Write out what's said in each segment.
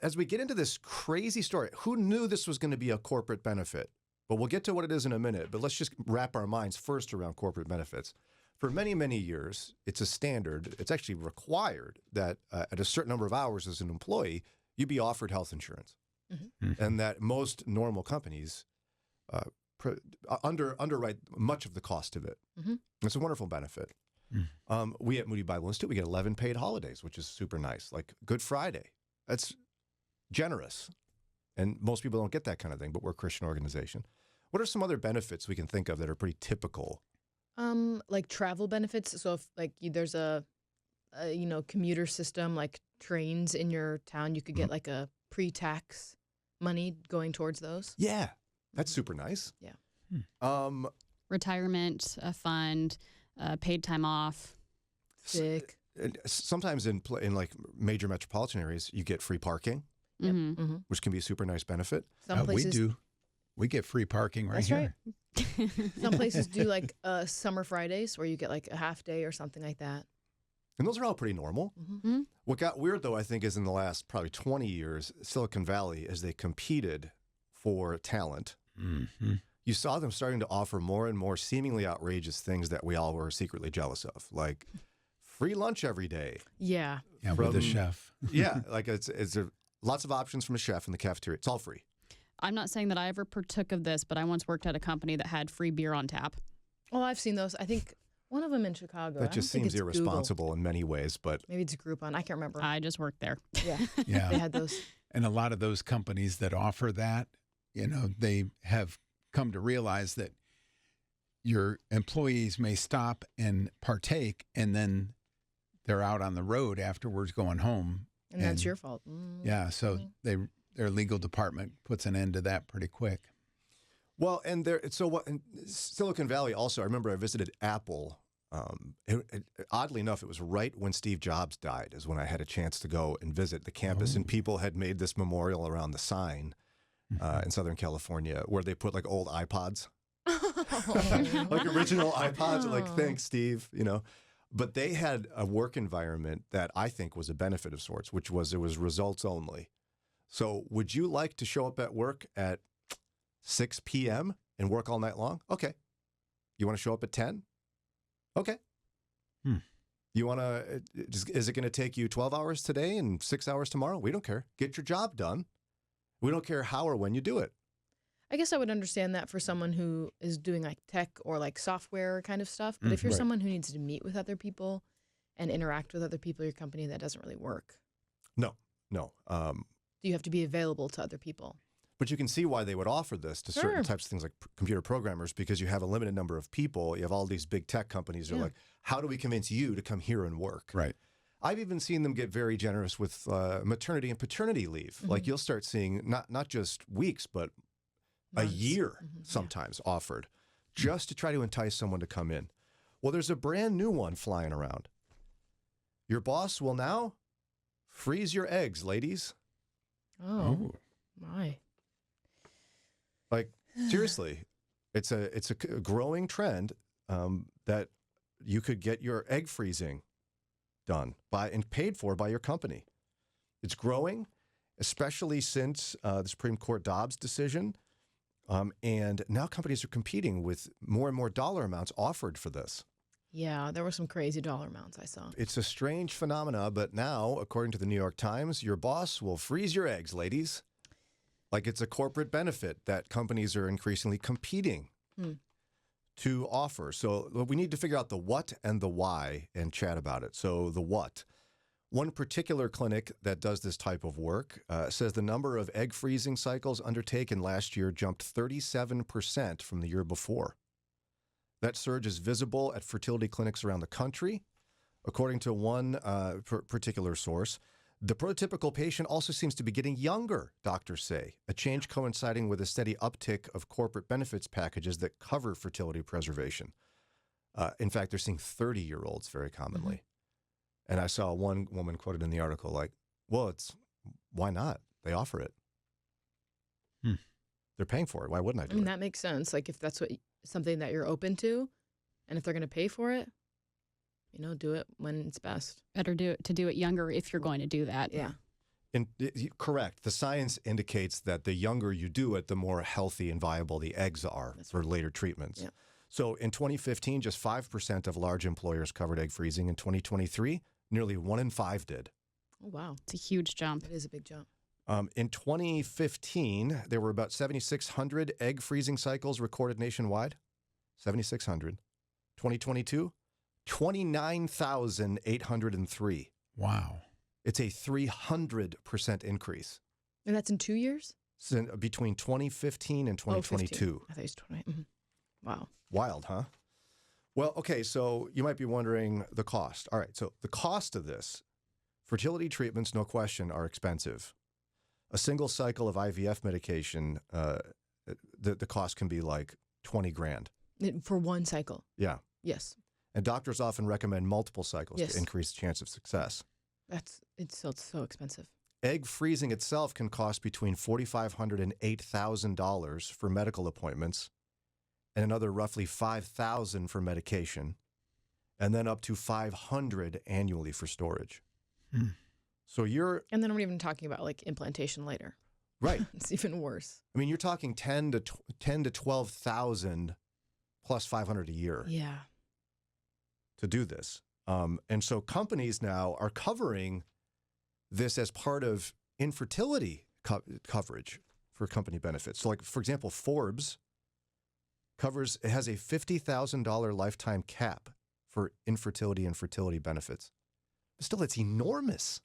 as we get into this crazy story, who knew this was going to be a corporate benefit? But we'll get to what it is in a minute. But let's just wrap our minds first around corporate benefits. For many, many years, it's a standard. It's actually required that at a certain number of hours as an employee, you be offered health insurance. And that most normal companies underwrite much of the cost of it. It's a wonderful benefit. We at Moody Bible Institute, we get 11 paid holidays, which is super nice. Like Good Friday. That's generous. And most people don't get that kind of thing, but we're a Christian organization. What are some other benefits we can think of that are pretty typical? Like travel benefits. So if there's a commuter system, like trains in your town, you could get like a pre-tax money going towards those. Yeah, that's super nice. Yeah. Retirement fund, paid time off. Sick. Sometimes in like major metropolitan areas, you get free parking, which can be a super nice benefit. Some places, we do. We get free parking right That's here. right. Some places do like summer Fridays where you get like a half day or something like that. And those are all pretty normal. What got weird, though, I think, is in the last probably 20 years, Silicon Valley, as they competed for talent, you saw them starting to offer more and more seemingly outrageous things that we all were secretly jealous of, like free lunch every day. Yeah. Yeah, with the chef. Yeah, like it's lots of options from a chef in the cafeteria. It's all free. I'm not saying that I ever partook of this, but I once worked at a company that had free beer on tap. Oh, I've seen those. I think one of them in Chicago. That just seems irresponsible in many ways, but maybe it's Groupon. I can't remember. I just worked there. Yeah. Yeah. They had those. And a lot of those companies that offer that, they have come to realize that your employees may stop and partake, and then they're out on the road afterwards going home. And that's your fault. Yeah, so their legal department puts an end to that pretty quick. Well, and in Silicon Valley also, I remember I visited Apple. Oddly enough, it was right when Steve Jobs died is when I had a chance to go and visit the campus, and people had made this memorial around the sign in Southern California where they put like old iPods, like original iPods, like thanks, Steve, But they had a work environment that I think was a benefit of sorts, which was it was results only. So would you like to show up at work at 6 p.m. and work all night long? Okay. You want to show up at 10? Okay. You want to, is it going to take you 12 hours today and 6 hours tomorrow? We don't care. Get your job done. We don't care how or when you do it. I guess I would understand that for someone who is doing like tech or like software kind of stuff. But if you're someone who needs to meet with other people and interact with other people in your company, that doesn't really work. No. Do you have to be available to other people? But you can see why they would offer this to certain types of things like computer programmers, because you have a limited number of people. You have all these big tech companies who are like, how do we convince you to come here and work? Right. I've even seen them get very generous with maternity and paternity leave. Like you'll start seeing not just weeks, but months. A year sometimes offered just to try to entice someone to come in. Well, there's a brand new one flying around. Your boss will now freeze your eggs, ladies. Oh, my. Like, seriously, it's a growing trend that you could get your egg freezing done and paid for by your company. It's growing, especially since the Supreme Court Dobbs decision. And now companies are competing with more and more dollar amounts offered for this. Yeah, there were some crazy dollar amounts I saw. It's a strange phenomena, but now, according to the New York Times, your boss will freeze your eggs, ladies. Like it's a corporate benefit that companies are increasingly competing to offer. So we need to figure out the what and the why and chat about it. So the what. One particular clinic that does this type of work says the number of egg freezing cycles undertaken last year jumped 37% from the year before. That surge is visible at fertility clinics around the country. According to one particular source, the prototypical patient also seems to be getting younger, doctors say, a change coinciding with a steady uptick of corporate benefits packages that cover fertility preservation. In fact, they're seeing 30-year-olds very commonly. And I saw one woman quoted in the article like, well, why not? They offer it. They're paying for it. Why wouldn't I do it? That makes sense. Like if that's something that you're open to, and if they're going to pay for it, do it when it's best. Better do it younger if you're going to do that. Yeah. Correct. The science indicates that the younger you do it, the more healthy and viable the eggs are for later treatments. Yeah. So in 2015, just 5% of large employers covered egg freezing. In 2023, nearly 1 in 5 did. Oh, wow. It's a huge jump. That is a big jump. In 2015, there were about 7,600 egg freezing cycles recorded nationwide. 7,600. 2022, 29,803. Wow. It's a 300% increase And that's in 2 years? between 2015 and Oh, 15. 2022. I thought it was 20. Mhm. Wow. Wild, huh? Well, okay, so you might be wondering the cost. All right, so the cost of this, fertility treatments, no question, are expensive. A single cycle of IVF medication, the cost can be like 20 grand. For one cycle. Yeah. Yes. And doctors often recommend multiple cycles Yes. to increase the chance of success. It's so expensive. Egg freezing itself can cost between $4,500 and $8,000 for medical appointments, and another roughly $5,000 for medication, and then up to $500 annually for storage. So you're And then I'm even talking about like implantation later. right. It's even worse. I mean, you're talking 10 to 12,000 plus 500 a year Yeah. to do this. And so companies now are covering this as part of infertility coverage for company benefits. So, like, for example, Forbes has a $50,000 lifetime cap for infertility and fertility benefits. But still, it's enormous.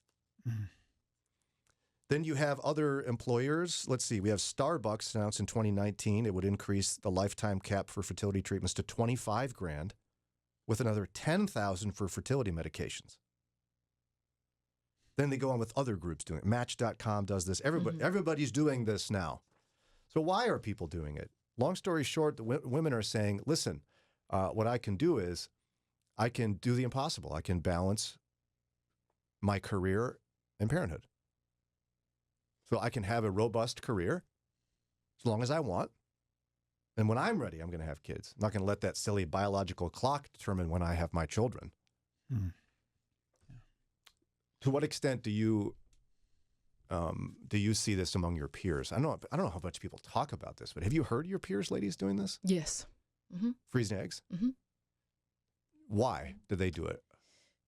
Then you have other employers. Let's see. We have Starbucks announced in 2019 it would increase the lifetime cap for fertility treatments to 25 grand, with another 10,000 for fertility medications. Then they go on with other groups doing it. Match.com does this. Everybody's doing this now. So why are people doing it? Long story short, the women are saying, listen, what I can do is I can do the impossible. I can balance my career and parenthood. So I can have a robust career as long as I want. And when I'm ready, I'm going to have kids. I'm not going to let that silly biological clock determine when I have my children. To what extent do you see this among your peers? I don't know how much people talk about this, but have you heard your peers, ladies, doing this? Yes. Freezing eggs? Mhm. Why did they do it?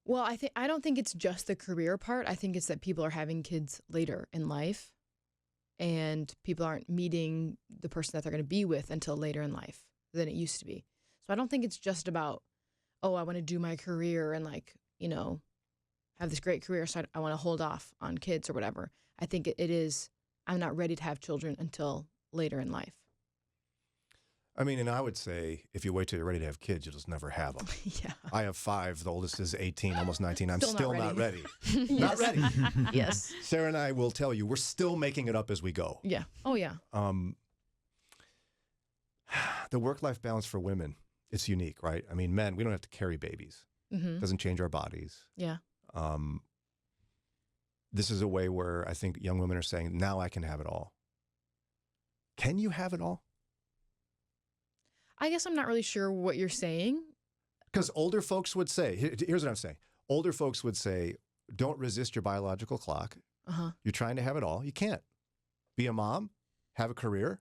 Well, I don't think it's just the career part. I think it's that people are having kids later in life, and people aren't meeting the person that they're going to be with until later in life than it used to be. So I don't think it's just about, oh, I want to do my career and have this great career, so I want to hold off on kids or whatever. I think it is, I'm not ready to have children until later in life. I mean, and I would say if you wait till you're ready to have kids, you'll just never have them. Yeah. I have 5. The oldest is 18, almost 19. I'm Still still not not ready. Yes. Not ready. Yes. Sarah and I will tell you, we're still making it up as we go. Yeah. Oh, yeah. The work-life balance for women, it's unique, right? I mean, men, we don't have to carry babies. Mm-hmm. It doesn't change our bodies. Yeah. This is a way where I think young women are saying, now I can have it all. Can you have it all? I guess I'm not really sure what you're saying. Because older folks would say, here's what I'm saying. Older folks would say, don't resist your biological clock. Uh-huh. You're trying to have it all. You can't. Be a mom, have a career,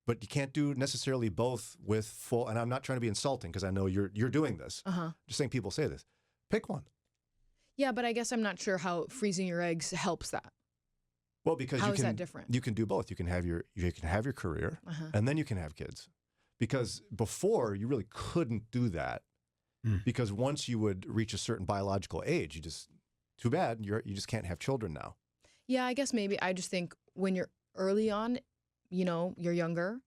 but you can't do necessarily both with full, and I'm not trying to be insulting because I know you're doing this. Uh-huh. Just saying people say this. Pick one. Yeah, but I guess I'm not sure how freezing your eggs helps that. Well, because How you is can that different? You can do both. You can have your career, Uh-huh. and then you can have kids. Because before you really couldn't do that, because once you would reach a certain biological age, too bad, you just can't have children now. Yeah, I guess maybe I just think when you're early on, you're younger,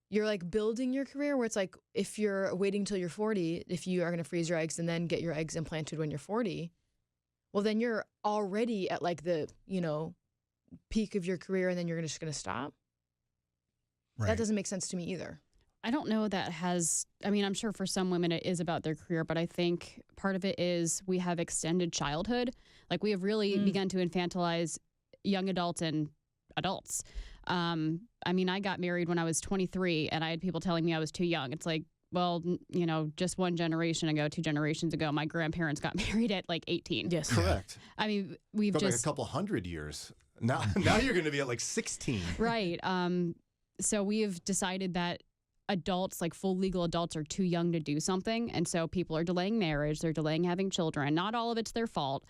you're like building your career where it's like if you're waiting till you're 40, if you are going to freeze your eggs and then get your eggs implanted when you're 40, well, then you're already at like the, peak of your career and then you're just going to stop. Right. That doesn't make sense to me either. I don't know that I'm sure for some women it is about their career, but I think part of it is we have extended childhood. Like we have really begun to infantilize young adults and adults. I got married when I was 23 and I had people telling me I was too young. It's like, just one generation ago, 2 generations ago, my grandparents got married at like 18. Yes. Correct. I mean, we've From just like a couple hundred years. Now you're going to be at like 16. right. So we have decided that adults, like full legal adults, are too young to do something, and so people are delaying marriage. They're delaying having children. Not all of it's their fault,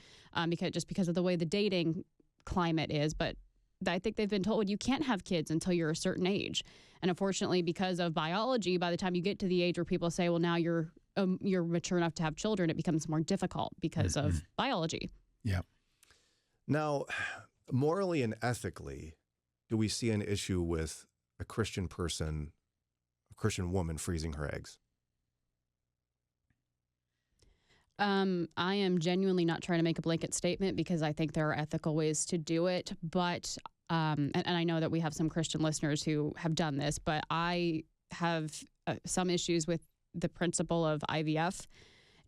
because of the way the dating climate is, but I think they've been told you can't have kids until you're a certain age. And unfortunately, because of biology, by the time you get to the age where people say, well, now you're mature enough to have children, it becomes more difficult because of biology. Yeah. Now, morally and ethically, do we see an issue with a Christian person, a Christian woman freezing her eggs? I am genuinely not trying to make a blanket statement because I think there are ethical ways to do it. But, and I know that we have some Christian listeners who have done this, but I have some issues with the principle of IVF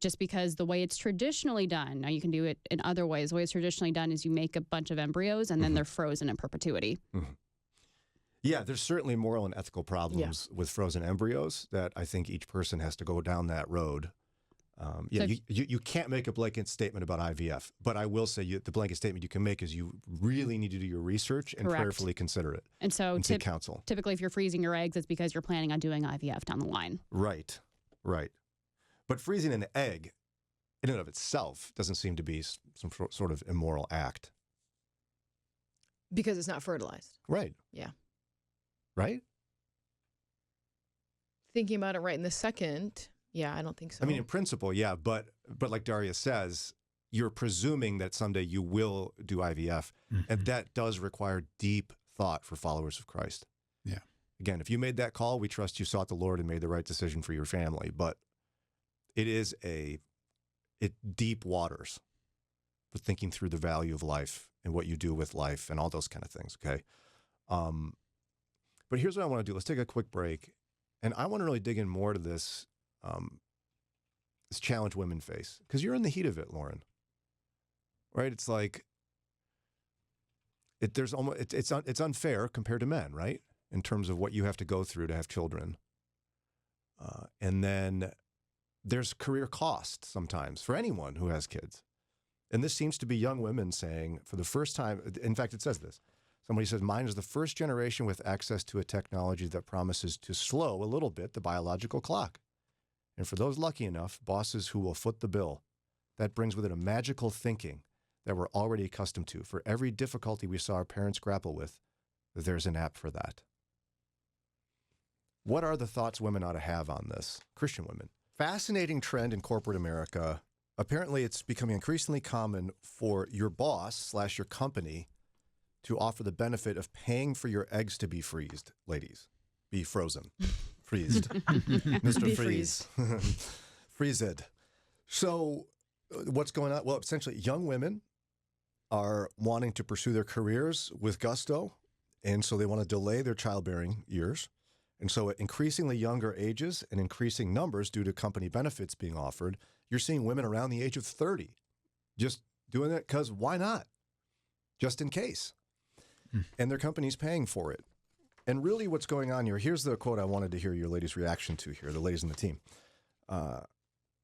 just because the way it's traditionally done, now you can do it in other ways. The way it's traditionally done is you make a bunch of embryos and then they're frozen in perpetuity. Mm-hmm. Yeah, there's certainly moral and ethical problems with frozen embryos that I think each person has to go down that road. You can't make a blanket statement about IVF, but I will say the blanket statement you can make is you really need to do your research and prayerfully consider it. And so seek counsel. Typically, if you're freezing your eggs, it's because you're planning on doing IVF down the line. Right. But freezing an egg in and of itself doesn't seem to be some sort of immoral act. Because it's not fertilized. Right. Yeah. Right? Thinking about it right in the second, yeah, I don't think so. I mean, in principle, yeah, but like Daria says, you're presuming that someday you will do IVF, and that does require deep thought for followers of Christ. Yeah. Again, if you made that call, we trust you sought the Lord and made the right decision for your family, but it is deep waters for thinking through the value of life and what you do with life and all those kind of things, okay? But here's what I want to do. Let's take a quick break, and I want to really dig in more to this challenge women face, because you're in the heat of it, Lauren. Right? It's like it's unfair compared to men, right? In terms of what you have to go through to have children, and then there's career cost sometimes for anyone who has kids, and this seems to be young women saying for the first time. In fact, it says this. Somebody says, mine is the first generation with access to a technology that promises to slow a little bit the biological clock. And for those lucky enough, bosses who will foot the bill, that brings with it a magical thinking that we're already accustomed to. For every difficulty we saw our parents grapple with, there's an app for that. What are the thoughts women ought to have on this? Christian women. Fascinating trend in corporate America. Apparently, it's becoming increasingly common for your boss / your company to offer the benefit of paying for your eggs to be freezed, ladies. Be frozen. Freezed. Mr. Be Freeze. Freeze it. So what's going on? Well, essentially, young women are wanting to pursue their careers with gusto, and so they want to delay their childbearing years. And so at increasingly younger ages and increasing numbers due to company benefits being offered, you're seeing women around the age of 30 just doing it because why not? Just in case. And their company's paying for it. And really what's going on here, here's the quote I wanted to hear your ladies' reaction to here, the ladies in the team.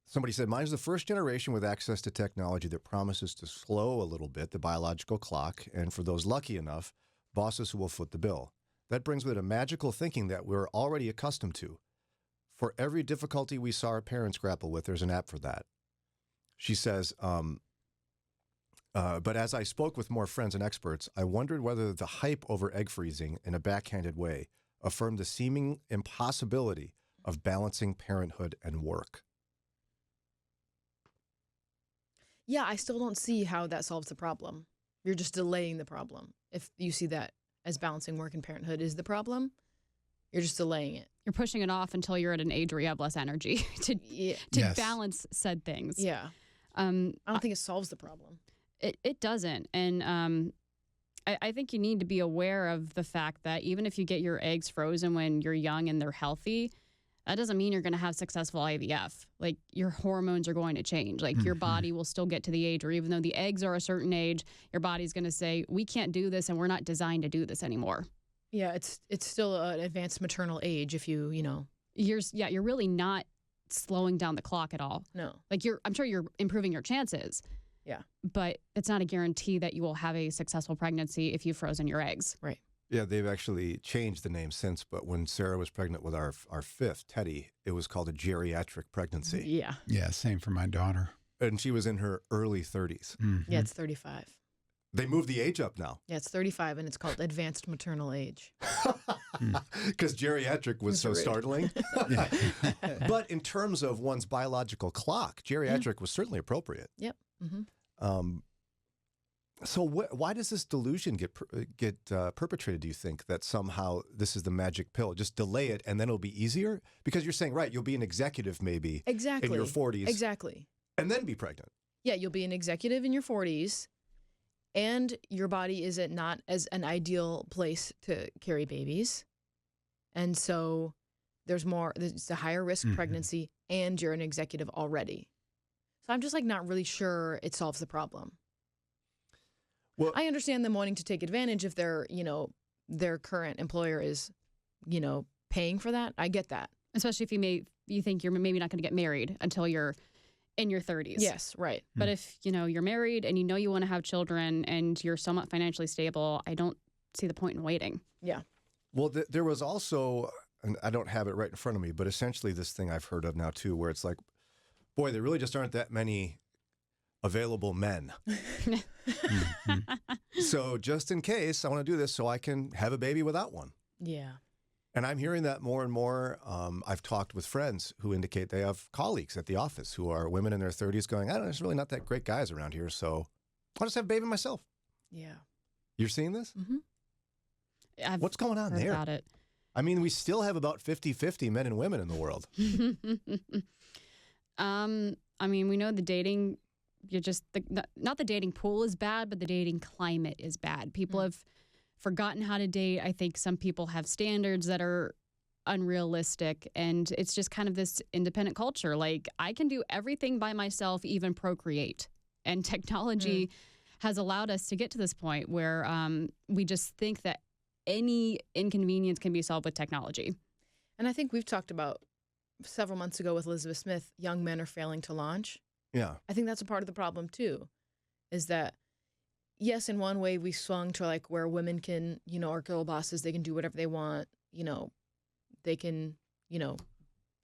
Somebody said, mine is the first generation with access to technology that promises to slow a little bit the biological clock, and for those lucky enough, bosses who will foot the bill. That brings with it a magical thinking that we're already accustomed to. For every difficulty we saw our parents grapple with, there's an app for that. She says, but as I spoke with more friends and experts, I wondered whether the hype over egg freezing in a backhanded way affirmed the seeming impossibility of balancing parenthood and work. Yeah, I still don't see how that solves the problem. You're just delaying the problem. If you see that as balancing work and parenthood is the problem, you're just delaying it. You're pushing it off until you're at an age where you have less energy to Yes. balance said things. Yeah. I don't think it solves the problem. It doesn't. And I think you need to be aware of the fact that even if you get your eggs frozen when you're young and they're healthy, that doesn't mean you're going to have successful IVF. Like, your hormones are going to change. Like, your body will still get to the age, or even though the eggs are a certain age, your body's going to say, we can't do this and we're not designed to do this anymore. Yeah, it's still an advanced maternal age if you you're really not slowing down the clock at all. No. Like I'm sure you're improving your chances. Yeah. But it's not a guarantee that you will have a successful pregnancy if you've frozen your eggs. Right. Yeah, they've actually changed the name since, but when Sarah was pregnant with our fifth, Teddy, it was called a geriatric pregnancy. Yeah. Yeah, same for my daughter. And she was in her early 30s. Mhm. Yeah, it's 35. They moved the age up now Yeah, it's 35, and it's called advanced maternal age. because geriatric was so That's rude. startling. But in terms of one's biological clock, geriatric was certainly appropriate. Yep. Mm-hmm. So why does this delusion get perpetrated, do you think, that somehow this is the magic pill? Just delay it and then it'll be easier? Because you're saying, right, you'll be an executive maybe Exactly. in your 40s Exactly. and then be pregnant. Yeah, you'll be an executive in your 40s, and your body is not as an ideal place to carry babies. And so there's a higher risk Mhm. pregnancy, and you're an executive already. So I'm just like not really sure it solves the problem. Well, I understand them wanting to take advantage if their current employer is, paying for that. I get that. Especially if you think you're maybe not going to get married until you're in your 30s. Yes, right. But if, you're married and you want to have children and you're somewhat financially stable, I don't see the point in waiting. Yeah. Well, there was also, and I don't have it right in front of me, but essentially this thing I've heard of now too, where it's like, boy, there really just aren't that many available men. So just in case, I want to do this so I can have a baby without one. Yeah. And I'm hearing that more and more. I've talked with friends who indicate they have colleagues at the office who are women in their 30s going, there's really not that great guys around here, so I'll just have a baby myself. Yeah. You're seeing this? Mm-hmm. I've What's going on heard there? about it. I mean, we still have about 50-50 men and women in the world. I mean, we know the dating, not the dating pool is bad, but the dating climate is bad. People have forgotten how to date. I think some people have standards that are unrealistic, and it's just kind of this independent culture. Like, I can do everything by myself, even procreate. And technology has allowed us to get to this point where we just think that any inconvenience can be solved with technology. And I think we've talked about several months ago with Elizabeth Smith, young men are failing to launch. Yeah. I think that's a part of the problem too, is that, yes, in one way we swung to like where women can, are girl bosses, they can do whatever they want, they can,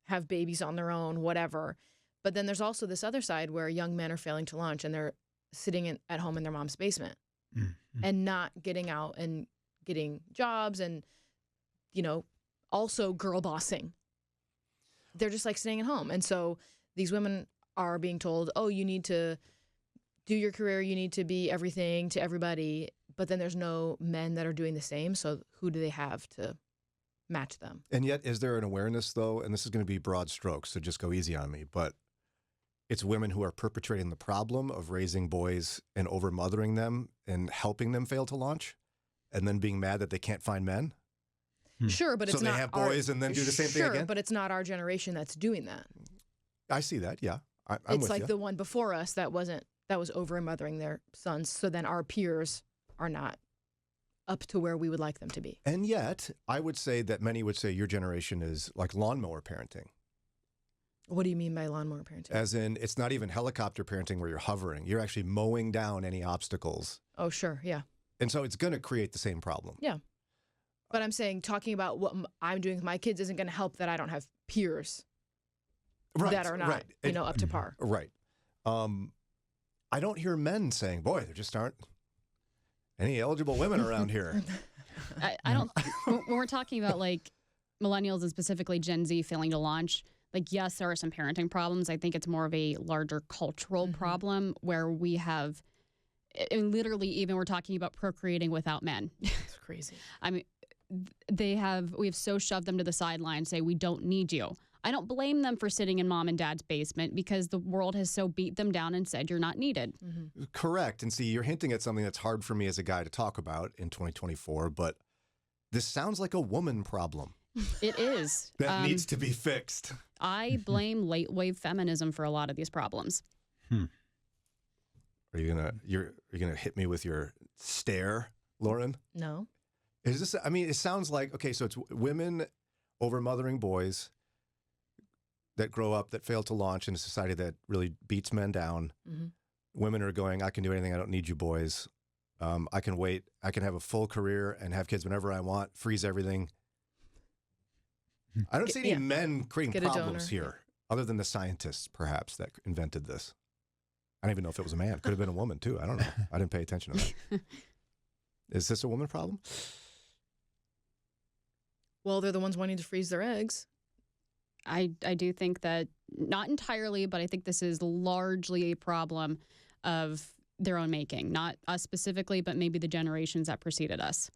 have babies on their own, whatever. But then there's also this other side where young men are failing to launch and they're sitting at home in their mom's basement and not getting out and getting jobs and, also girl bossing. They're just like staying at home. And so these women are being told, oh, you need to do your career, you need to be everything to everybody. But then there's no men that are doing the same. So who do they have to match them? And yet, is there an awareness, though, and this is going to be broad strokes, so just go easy on me, but it's women who are perpetrating the problem of raising boys and overmothering them and helping them fail to launch and then being mad that they can't find men? Sure, but So it's they not have boys and then do the same thing Sure, again? but it's not our generation that's doing that. I see that, yeah. I'm It's with like you. the one before us that was over-mothering their sons. So then our peers are not up to where we would like them to be. And yet, I would say that many would say your generation is like lawnmower parenting. What do you mean by lawnmower parenting? As in, it's not even helicopter parenting where you're hovering. You're actually mowing down any obstacles. Oh, sure, yeah. And so it's going to create the same problem. Yeah. But I'm saying talking about what I'm doing with my kids isn't going to help that I don't have peers that are not, up to par. Right. I don't hear men saying, boy, there just aren't any eligible women around here. I don't, when we're talking about like millennials and specifically Gen Z failing to launch, like, yes, there are some parenting problems. I think it's more of a larger cultural problem where we have, and literally even we're talking about procreating without men. It's crazy. I mean, we have so shoved them to the sideline, say we don't need you. I don't blame them for sitting in mom and dad's basement because the world has so beat them down and said you're not needed. Correct. And see, you're hinting at something that's hard for me as a guy to talk about in 2024, but this sounds like a woman problem It is. that needs to be fixed. I blame late wave feminism for a lot of these problems. Are you gonna hit me with your stare, Lauren? No. Is this? I mean, it sounds like, okay, so it's women over mothering boys, that grow up that fail to launch in a society that really beats men down. Mm-hmm. Women are going, I can do anything. I don't need you boys. I can wait. I can have a full career and have kids whenever I want, freeze everything. I don't see any men creating Get a problems donor. here, other than the scientists, perhaps, that invented this. I don't even know if it was a man. Could have been a woman, too. I don't know. I didn't pay attention to that. Is this a woman problem? Well, they're the ones wanting to freeze their eggs. I do think that, not entirely, but I think this is largely a problem of their own making. Not us specifically, but maybe the generations that preceded us.